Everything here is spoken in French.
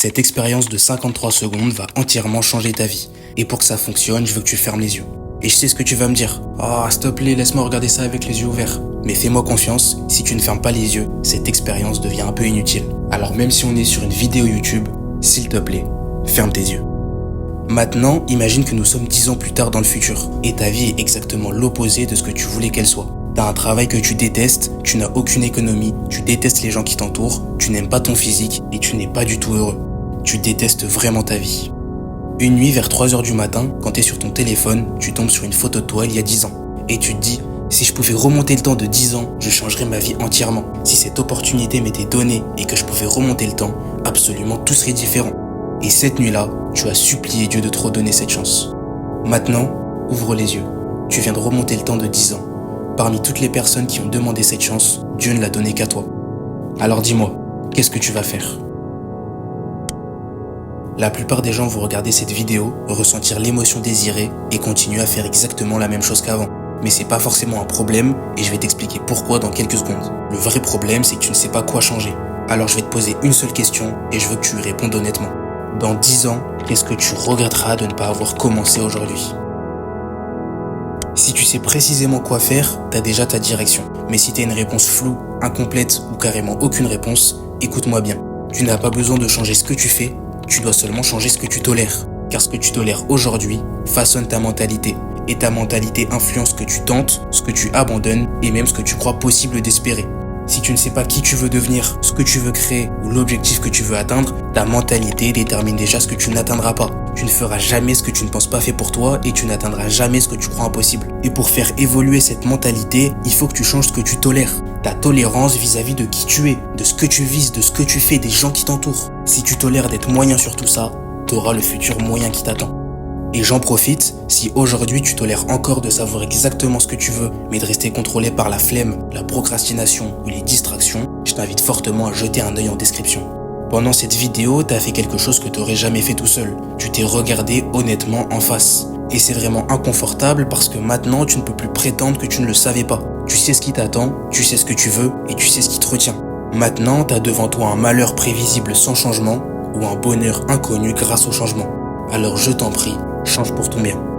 Cette expérience de 53 secondes va entièrement changer ta vie. Et pour que ça fonctionne, je veux que tu fermes les yeux. Et je sais ce que tu vas me dire. Ah, s'il te plaît, laisse-moi regarder ça avec les yeux ouverts. Mais fais-moi confiance, si tu ne fermes pas les yeux, cette expérience devient un peu inutile. Alors même si on est sur une vidéo YouTube, s'il te plaît, ferme tes yeux. Maintenant, imagine que nous sommes 10 ans plus tard dans le futur, et ta vie est exactement l'opposé de ce que tu voulais qu'elle soit. T'as un travail que tu détestes, tu n'as aucune économie, tu détestes les gens qui t'entourent, tu n'aimes pas ton physique et tu n'es pas du tout heureux. Tu détestes vraiment ta vie. Une nuit vers 3h du matin, quand t'es sur ton téléphone, tu tombes sur une photo de toi il y a 10 ans. Et tu te dis, si je pouvais remonter le temps de 10 ans, je changerais ma vie entièrement. Si cette opportunité m'était donnée et que je pouvais remonter le temps, absolument tout serait différent. Et cette nuit-là, tu as supplié Dieu de te redonner cette chance. Maintenant, ouvre les yeux. Tu viens de remonter le temps de 10 ans. Parmi toutes les personnes qui ont demandé cette chance, Dieu ne l'a donnée qu'à toi. Alors dis-moi, qu'est-ce que tu vas faire ? La plupart des gens vont regarder cette vidéo, ressentir l'émotion désirée et continuer à faire exactement la même chose qu'avant. Mais c'est pas forcément un problème et je vais t'expliquer pourquoi dans quelques secondes. Le vrai problème, c'est que tu ne sais pas quoi changer. Alors je vais te poser une seule question et je veux que tu y répondes honnêtement. Dans 10 ans, qu'est-ce que tu regretteras de ne pas avoir commencé aujourd'hui ? Si tu sais précisément quoi faire, t'as déjà ta direction. Mais si t'as une réponse floue, incomplète ou carrément aucune réponse, écoute-moi bien. Tu n'as pas besoin de changer ce que tu fais, tu dois seulement changer ce que tu tolères. Car ce que tu tolères aujourd'hui façonne ta mentalité. Et ta mentalité influence ce que tu tentes, ce que tu abandonnes et même ce que tu crois possible d'espérer. Si tu ne sais pas qui tu veux devenir, ce que tu veux créer ou l'objectif que tu veux atteindre, ta mentalité détermine déjà ce que tu n'atteindras pas. Tu ne feras jamais ce que tu ne penses pas fait pour toi et tu n'atteindras jamais ce que tu crois impossible. Et pour faire évoluer cette mentalité, il faut que tu changes ce que tu tolères. Ta tolérance vis-à-vis de qui tu es, de ce que tu vises, de ce que tu fais, des gens qui t'entourent. Si tu tolères d'être moyen sur tout ça, tu auras le futur moyen qui t'attend. Et j'en profite, si aujourd'hui tu tolères encore de savoir exactement ce que tu veux, mais de rester contrôlé par la flemme, la procrastination ou les distractions, je t'invite fortement à jeter un œil en description. Pendant cette vidéo, t'as fait quelque chose que t'aurais jamais fait tout seul. Tu t'es regardé honnêtement en face. Et c'est vraiment inconfortable parce que maintenant tu ne peux plus prétendre que tu ne le savais pas. Tu sais ce qui t'attend, tu sais ce que tu veux et tu sais ce qui te retient. Maintenant, t'as devant toi un malheur prévisible sans changement ou un bonheur inconnu grâce au changement. Alors je t'en prie, change pour ton bien.